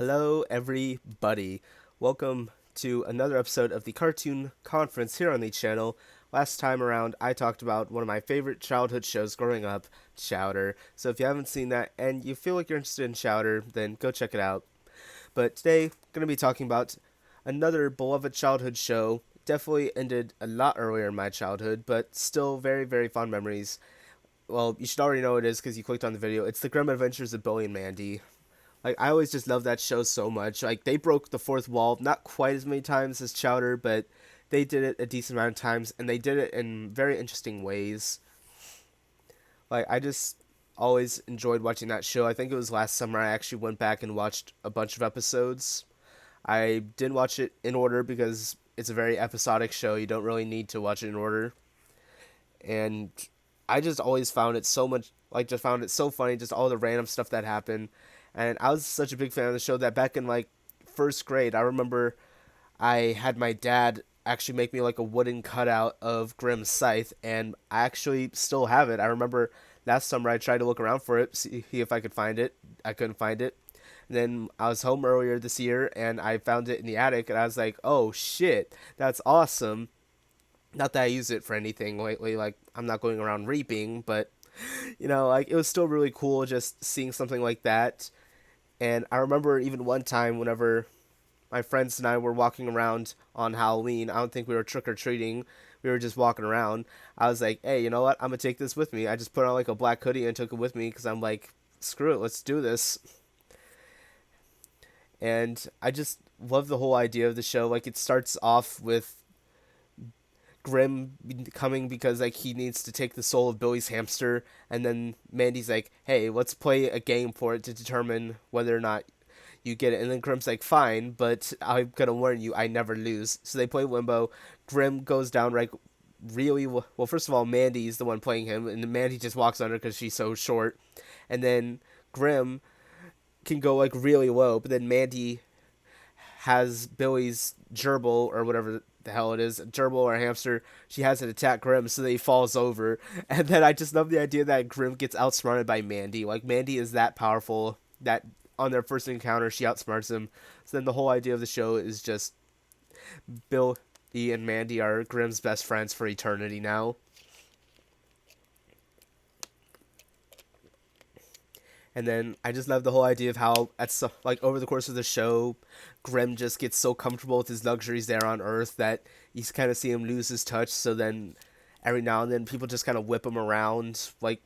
Hello, everybody. Welcome to another episode of the Cartoon Conference here on the channel. Last time around, I talked about one of my favorite childhood shows growing up, Chowder. So if you haven't seen that and you feel like you're interested in Chowder, then go check it out. But today, I'm going to be talking about another beloved childhood show. Definitely ended a lot earlier in my childhood, but still very, very fond memories. Well, you should already know what it is because you clicked on the video. It's The Grim Adventures of Billy and Mandy. Like I always just love that show so much. Like they broke the fourth wall not quite as many times as Chowder, but they did it a decent amount of times, and they did it in very interesting ways. Like I just always enjoyed watching that show. I think it was last summer I actually went back and watched a bunch of episodes. I didn't watch it in order because it's a very episodic show. You don't really need to watch it in order. And I just always found it so much just found it so funny, just all the random stuff that happened. And I was such a big fan of the show that back in like first grade, I remember I had my dad actually make me like a wooden cutout of Grimm's scythe, and I actually still have it. I remember last summer I tried to look around for it, see if I could find it. I couldn't find it. And then I was home earlier this year and I found it in the attic, and I was like, "Oh shit, that's awesome!" Not that I use it for anything lately. Like I'm not going around reaping, but like it was still really cool just seeing something like that. And I remember even one time whenever my friends and I were walking around on Halloween, I don't think we were trick or treating. We were just walking around. I was like, "Hey, you know what? I'm gonna take this with me." I just put on like a black hoodie and took it with me because I'm like, "Screw it, let's do this." And I just love the whole idea of the show. Like it starts off with Grim coming because like he needs to take the soul of Billy's hamster, and then Mandy's like, "Hey, let's play a game for it to determine whether or not you get it." And then Grim's like, "Fine, but I'm gonna warn you, I never lose." So they play Limbo. Grim goes down like really well. First of all, Mandy's the one playing him, and Mandy just walks under because she's so short. And then Grim can go like really low, but then Mandy has Billy's gerbil or whatever the hell it is, gerbil or hamster. She has it attack Grim, so that he falls over. And then I just love the idea that Grim gets outsmarted by Mandy. Like Mandy is that powerful that on their first encounter she outsmarts him. So then the whole idea of the show is just Billy and Mandy are Grim's best friends for eternity now. And then I just love the whole idea of how at like over the course of the show, Grim just gets so comfortable with his luxuries there on Earth that you kind of see him lose his touch. So then every now and then people just kind of whip him around, like.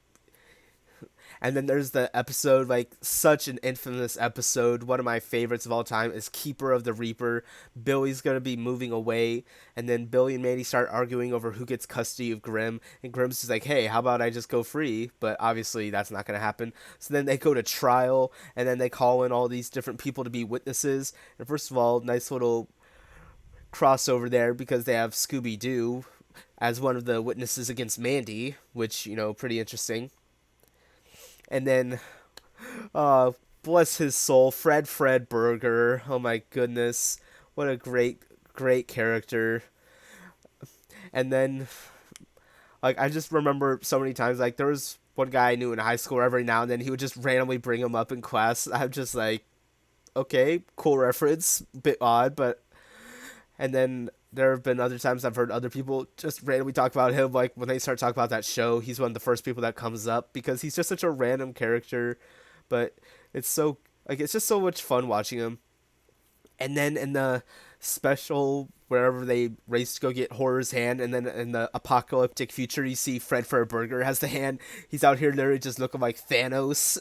And then there's the episode, like such an infamous episode. One of my favorites of all time is Keeper of the Reaper. Billy's gonna be moving away, and then Billy and Mandy start arguing over who gets custody of Grim. And Grim's just like, "Hey, how about I just go free?" But obviously that's not gonna happen. So then they go to trial, and then they call in all these different people to be witnesses. And first of all, nice little crossover there because they have Scooby Doo as one of the witnesses against Mandy, which pretty interesting. And then bless his soul, Fred Burger. Oh my goodness, what a great character. And then like I just remember so many times like there was one guy I knew in high school. Every now and then he would just randomly bring him up in class. I'm just like, okay, cool reference, bit odd, but. And then there have been other times I've heard other people just randomly talk about him. Like when they start talking about that show, he's one of the first people that comes up because he's just such a random character. But it's so like it's just so much fun watching him. And then in the special wherever they race to go get Horror's hand, and then in the apocalyptic future, you see Fred for a burger has the hand. He's out here literally just looking like Thanos.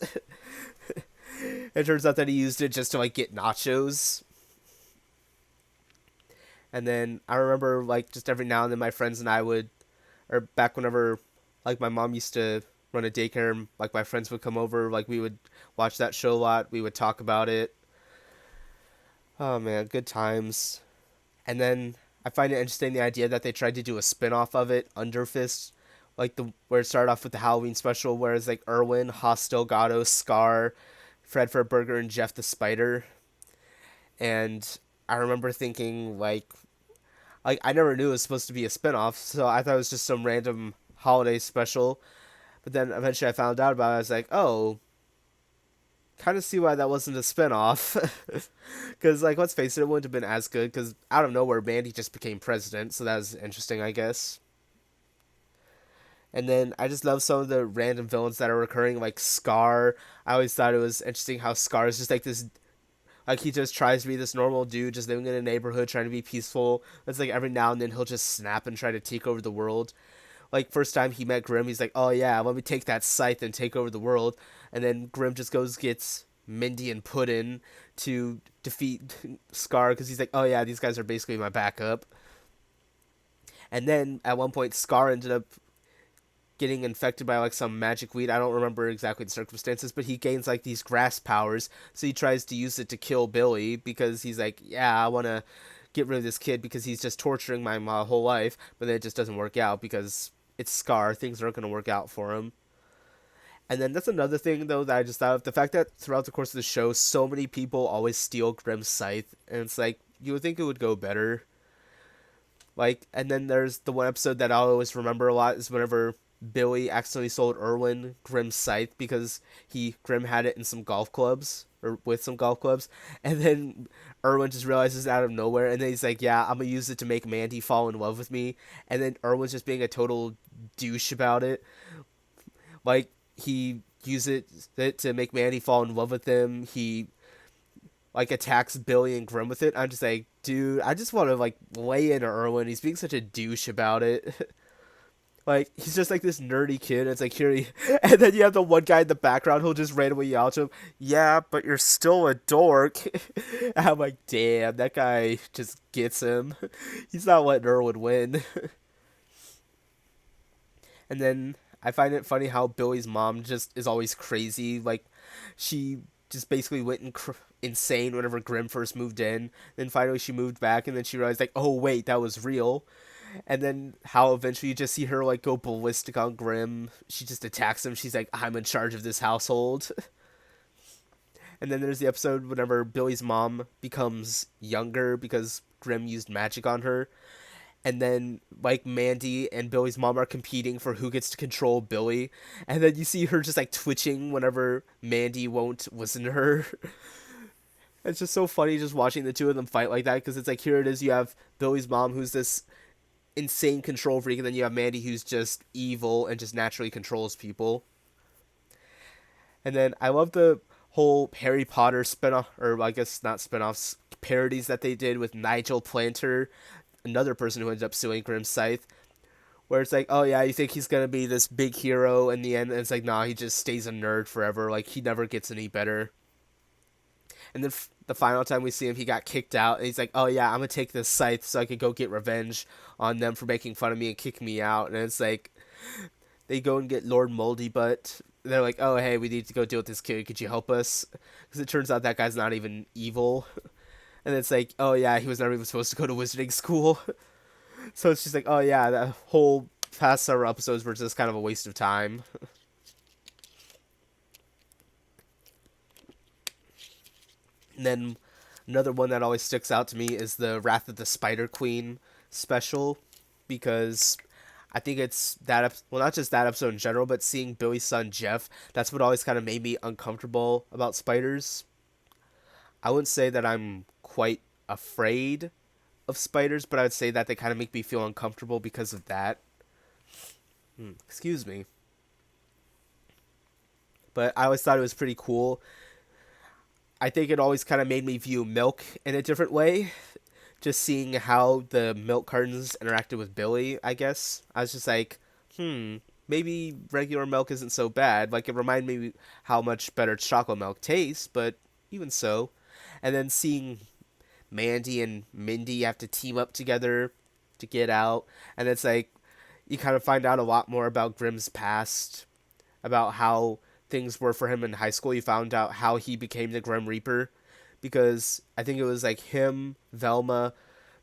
It turns out that he used it just to like get nachos. And then I remember like just every now and then my friends and I would, or back whenever like my mom used to run a daycare, and like my friends would come over, like we would watch that show a lot. We would talk about it. Oh man, good times. And then I find it interesting the idea that they tried to do a spin-off of it, Underfist, like the where it started off with the Halloween special, whereas like Irwin, Hostel, Gato, Scar, Fred Burger, and Jeff the Spider. And I remember thinking like I never knew it was supposed to be a spinoff, so I thought it was just some random holiday special. But then eventually I found out about it. I was like, oh, kind of see why that wasn't a spinoff. Because, like, let's face it, it wouldn't have been as good. Because out of nowhere, Mandy just became president, so that was interesting, I guess. And then I just love some of the random villains that are recurring, like Scar. I always thought it was interesting how Scar is just like this, like he just tries to be this normal dude, just living in a neighborhood, trying to be peaceful. It's like every now and then he'll just snap and try to take over the world. Like first time he met Grim, he's like, "Oh yeah, let me take that scythe and take over the world." And then Grim just goes gets Mindy and Puddin to defeat Scar because he's like, "Oh yeah, these guys are basically my backup." And then at one point, Scar ended up getting infected by like some magic weed. I don't remember exactly the circumstances, but he gains like these grass powers. So he tries to use it to kill Billy because he's like, yeah, I want to get rid of this kid because he's just torturing my whole life. But then it just doesn't work out because it's Scar. Things aren't going to work out for him. And then that's another thing though that I just thought of, the fact that throughout the course of the show, so many people always steal Grimm's scythe, and it's like you would think it would go better. Like, and then there's the one episode that I always remember a lot is whenever Billy accidentally sold Irwin Grimm's scythe because Grimm had it in some golf clubs or with some golf clubs, and then Irwin just realizes it out of nowhere, and then he's like, "Yeah, I'm gonna use it to make Mandy fall in love with me," and then Irwin's just being a total douche about it, like he uses it to make Mandy fall in love with him. He like attacks Billy and Grimm with it. I'm just like, dude, I just want to like lay into Irwin. He's being such a douche about it. Like he's just like this nerdy kid. It's like here he, and then you have the one guy in the background who'll just randomly yell to him, "Yeah, but you're still a dork." And I'm like, damn, that guy just gets him. He's not letting Irwin win. And then I find it funny how Billy's mom just is always crazy. Like she just basically went insane whenever Grimm first moved in. Then finally she moved back, and then she realized like, oh wait, that was real. And then how eventually you just see her like go ballistic on Grimm. She just attacks him. She's like, "I'm in charge of this household." And then there's the episode whenever Billy's mom becomes younger because Grimm used magic on her. And then like Mandy and Billy's mom are competing for who gets to control Billy. And then you see her just like twitching whenever Mandy won't listen to her. It's just so funny just watching the two of them fight like that because it's like here it is, you have Billy's mom who's this insane control freak, and then you have Mandy who's just evil and just naturally controls people. And then I love the whole Harry Potter spinoff, or I guess not spinoffs, parodies that they did with Nigel Planter, another person who ends up suing Grimm Scythe, where it's like, oh yeah, you think he's gonna be this big hero in the end, and it's like, nah, he just stays a nerd forever, like he never gets any better. And then the final time we see him, he got kicked out, and he's like, "Oh yeah, I'm gonna take this scythe so I could go get revenge on them for making fun of me and kick me out." And it's like they go and get Lord Moldy Butt. They're like, "Oh hey, we need to go deal with this kid. Could you help us?" Because it turns out that guy's not even evil. And it's like, "Oh yeah, he was never even supposed to go to wizarding school." So it's just like, "Oh yeah, that whole past several episodes were just kind of a waste of time." And then another one that always sticks out to me is the Wrath of the Spider Queen special, because I think it's well, not just that episode in general, but seeing Billy's son Jeff, that's what always kind of made me uncomfortable about spiders. I wouldn't say that I'm quite afraid of spiders, but I would say that they kind of make me feel uncomfortable because of that. Excuse me. But I always thought it was pretty cool. I think it always kind of made me view milk in a different way. Just seeing how the milk cartons interacted with Billy, I guess. I was just like, maybe regular milk isn't so bad. Like, it reminded me how much better chocolate milk tastes, but even so. And then seeing Mandy and Mindy have to team up together to get out. And it's like, you kind of find out a lot more about Grimm's past, about how things were for him in high school. You found out how he became the Grim Reaper, because I think it was like him, Velma,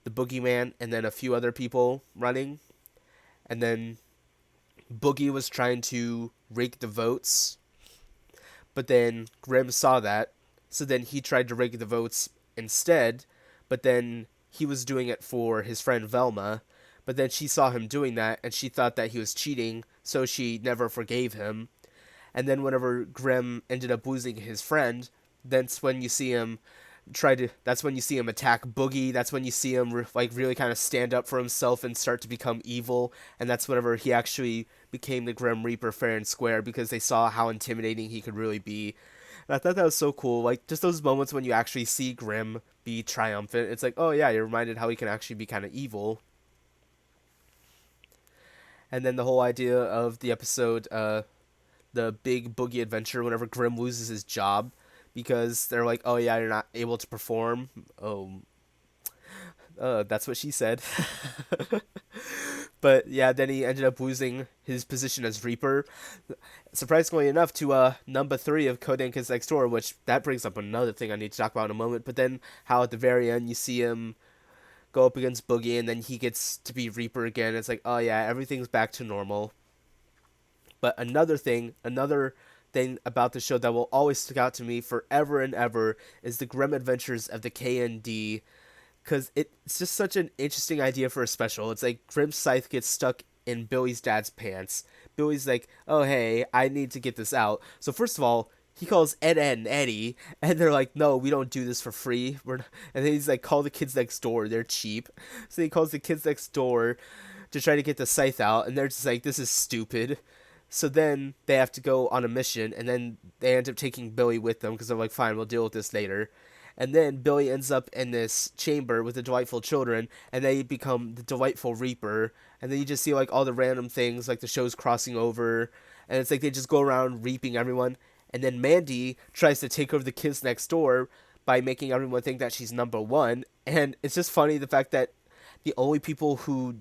the Boogeyman, and then a few other people running. And then Boogie was trying to rig the votes, but then Grim saw that, so then he tried to rig the votes instead, but then he was doing it for his friend Velma, but then she saw him doing that, and she thought that he was cheating, so she never forgave him. And then whenever Grimm ended up losing his friend, that's when you see him attack Boogie. That's when you see him like really kind of stand up for himself and start to become evil. And that's whenever he actually became the Grim Reaper fair and square, because they saw how intimidating he could really be. And I thought that was so cool. Like just those moments when you actually see Grim be triumphant. It's like, oh yeah, you're reminded how he can actually be kind of evil. And then the whole idea of the episode, the big Boogie adventure, whenever Grim loses his job because they're like, oh yeah, you're not able to perform. Oh, that's what she said. But yeah, then he ended up losing his position as Reaper. Surprisingly enough, to number 3 of Codenkin's Next Door, which that brings up another thing I need to talk about in a moment. But then how at the very end you see him go up against Boogie, and then he gets to be Reaper again. It's like, oh yeah, everything's back to normal. But another thing about the show that will always stick out to me forever and ever is the grim adventures of the KND, because it's just such an interesting idea for a special. It's like Grim Scythe gets stuck in Billy's dad's pants. Billy's like, oh hey, I need to get this out. So first of all, he calls Ed and Eddie, and they're like, no, we don't do this for free. And then he's like, call the kids next door. They're cheap. So he calls the kids next door to try to get the scythe out, and they're just like, this is stupid. So then they have to go on a mission, and then they end up taking Billy with them because they're like, fine, we'll deal with this later. And then Billy ends up in this chamber with the delightful children, and they become the delightful Reaper. And then you just see like all the random things, like the show's crossing over, and it's like they just go around reaping everyone. And then Mandy tries to take over the kids next door by making everyone think that she's number one. And it's just funny the fact that the only people who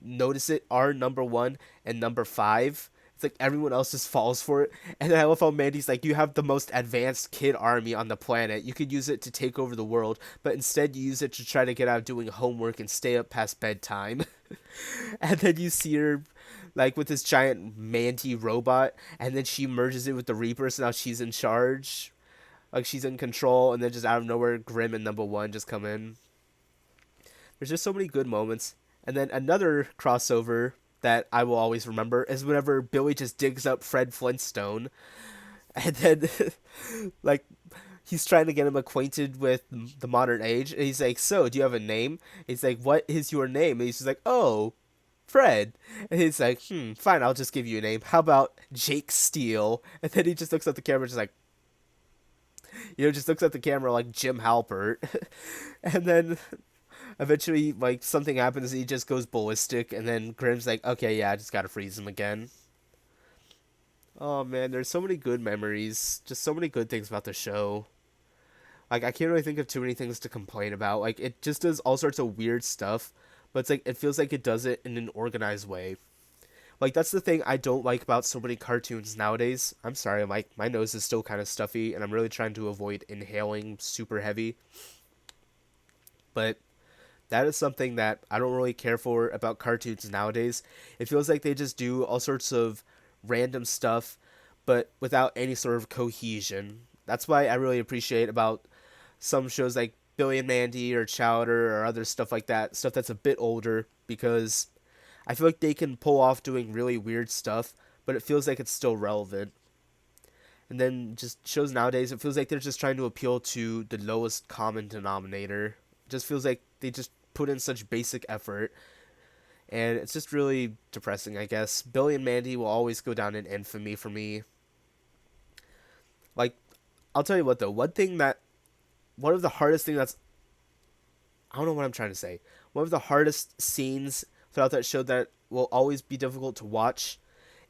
notice it are number one and number five. It's like everyone else just falls for it. And then I love how Mandy's like, you have the most advanced kid army on the planet. You could use it to take over the world, but instead you use it to try to get out doing homework and stay up past bedtime. And then you see her like with this giant Mandy robot, and then she merges it with the Reaper, so now she's in charge. Like she's in control, and then just out of nowhere, Grim and number one just come in. There's just so many good moments. And then another crossover that I will always remember is whenever Billy just digs up Fred Flintstone, and then like he's trying to get him acquainted with the modern age, and he's like, "So, do you have a name?" He's like, "What is your name?" And he's just like, "Oh, Fred." And he's like, fine, I'll just give you a name. How about Jake Steele?" And then he just looks at the camera, just like, just looks at the camera like Jim Halpert. And then eventually, like, something happens, he just goes ballistic, and then Grimm's like, okay, yeah, I just gotta freeze him again. Oh man, there's so many good memories, just so many good things about the show. Like, I can't really think of too many things to complain about. Like, it just does all sorts of weird stuff, but it's like, it feels like it does it in an organized way. Like, that's the thing I don't like about so many cartoons nowadays. I'm sorry, my nose is still kind of stuffy, and I'm really trying to avoid inhaling super heavy. But that is something that I don't really care for about cartoons nowadays. It feels like they just do all sorts of random stuff, but without any sort of cohesion. That's why I really appreciate about some shows like Billy and Mandy or Chowder or other stuff like that, stuff that's a bit older, because I feel like they can pull off doing really weird stuff, but it feels like it's still relevant. And then just shows nowadays, it feels like they're just trying to appeal to the lowest common denominator. It just feels like they just put in such basic effort, and it's just really depressing, I guess. Billy and Mandy will always go down in infamy for me. Like, I'll tell you what though, one of the hardest things that's, I don't know what I'm trying to say. One of the hardest scenes throughout that show that will always be difficult to watch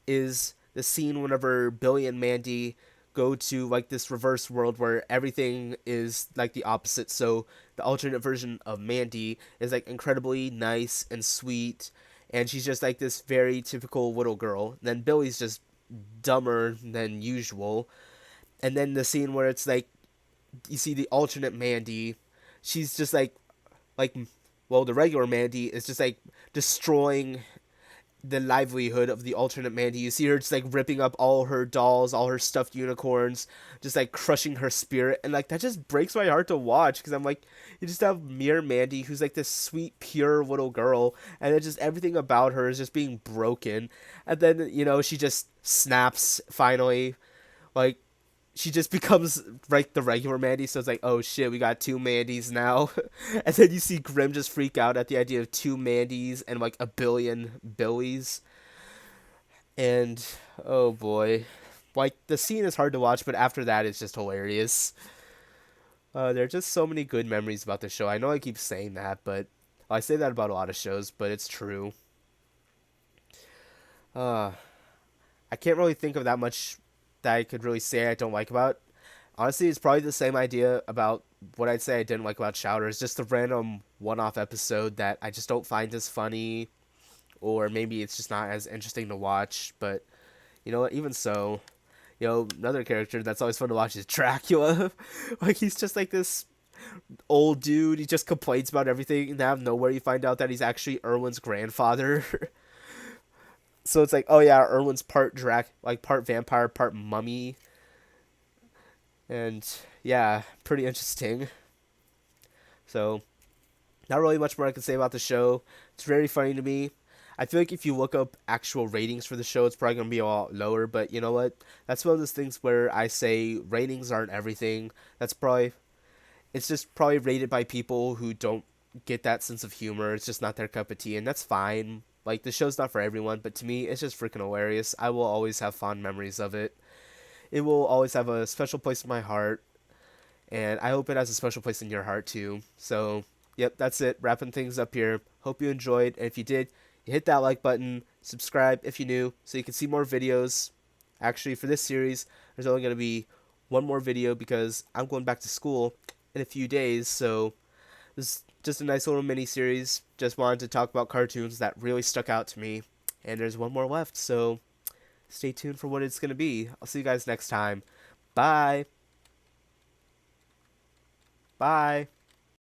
is the scene whenever Billy and Mandy go to like this reverse world where everything is like the opposite. So the alternate version of Mandy is like incredibly nice and sweet, and she's just like this very typical little girl. And then Billy's just dumber than usual. And then the scene where it's like you see the alternate Mandy, she's just like well, the regular Mandy is just like destroying the livelihood of the alternate Mandy. You see her just like ripping up all her dolls, all her stuffed unicorns, just like crushing her spirit, and like that just breaks my heart to watch because I'm like, you just have mere Mandy who's like this sweet, pure little girl, and it just everything about her is just being broken, and then she just snaps finally, like she just becomes like the regular Mandy. So it's like, oh shit, we got two Mandys now. And then you see Grimm just freak out at the idea of two Mandys and like a billion Billies. And oh boy, like the scene is hard to watch, but after that, it's just hilarious. There are just so many good memories about the show. I know I keep saying that, but I say that about a lot of shows, but it's true. Uh, I can't really think of that much that I could really say I don't like about. Honestly, it's probably the same idea about what I'd say I didn't like about Chowder. It's just a random one-off episode that I just don't find as funny, or maybe it's just not as interesting to watch. But you know what? Even so, another character that's always fun to watch is Dracula. Like he's just like this old dude. He just complains about everything, and out of nowhere you find out that he's actually Erwin's grandfather. So it's like, oh yeah, Erwin's like part vampire, part mummy, and yeah, pretty interesting. So not really much more I can say about the show. It's very funny to me. I feel like if you look up actual ratings for the show, it's probably gonna be a lot lower. But you know what? That's one of those things where I say ratings aren't everything. It's just probably rated by people who don't get that sense of humor. It's just not their cup of tea, and that's fine. Like the show's not for everyone, but to me, it's just freaking hilarious. I will always have fond memories of it. It will always have a special place in my heart, and I hope it has a special place in your heart too. So, yep, that's it. Wrapping things up here. Hope you enjoyed, and if you did, you hit that like button, subscribe if you're new, so you can see more videos. Actually, for this series, there's only going to be one more video because I'm going back to school in a few days, so this is just a nice little mini series. Just wanted to talk about cartoons that really stuck out to me, and there's one more left, so stay tuned for what it's going to be. I'll see you guys next time. Bye. Bye.